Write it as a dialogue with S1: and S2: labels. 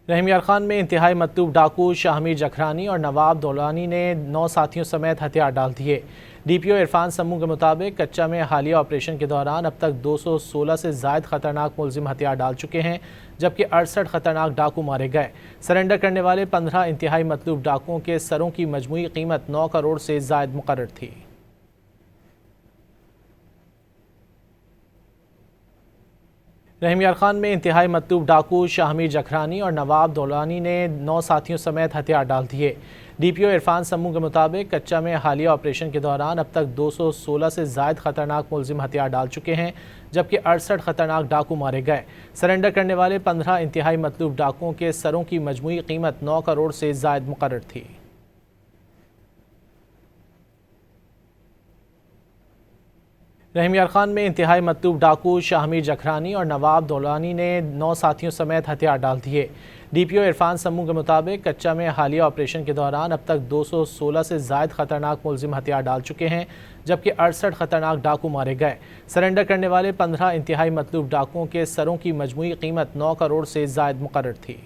S1: رحیم یار خان میں انتہائی مطلوب ڈاکو شاہمیر جکھرانی اور نواب دولانی نے 9 ساتھیوں سمیت ہتھیار ڈال دیے۔ ڈی پی او عرفان سموں کے مطابق کچا میں حالیہ آپریشن کے دوران اب تک 216 سے زائد خطرناک ملزم ہتھیار ڈال چکے ہیں، جبکہ 68 خطرناک ڈاکو مارے گئے۔ سرنڈر کرنے والے 15 انتہائی مطلوب ڈاکوؤں کے سروں کی مجموعی قیمت 9 کروڑ سے زائد مقرر تھی۔ رحیم یار خان میں انتہائی مطلوب ڈاکو شاہمیر جکھرانی اور نواب دولانی نے 9 ساتھیوں سمیت ہتھیار ڈال دیے۔ ڈی پی او عرفان سموں کے مطابق کچا میں حالیہ آپریشن کے دوران اب تک 216 سے زائد خطرناک ملزم ہتھیار ڈال چکے ہیں، جبکہ 68 خطرناک ڈاکو مارے گئے۔ سرنڈر کرنے والے 15 انتہائی مطلوب ڈاکوؤں کے سروں کی مجموعی قیمت 9 کروڑ سے زائد مقرر تھی۔ رحیم یار خان میں انتہائی مطلوب ڈاکو شاہمیر جکھرانی اور نواب دولانی نے 9 ساتھیوں سمیت ہتھیار ڈال دیے۔ ڈی پی او عرفان سموں کے مطابق کچا میں حالیہ آپریشن کے دوران اب تک 216 سے زائد خطرناک ملزم ہتھیار ڈال چکے ہیں، جبکہ 68 خطرناک ڈاکو مارے گئے۔ سرنڈر کرنے والے 15 انتہائی مطلوب ڈاکوؤں کے سروں کی مجموعی قیمت 9 کروڑ سے زائد مقرر تھی۔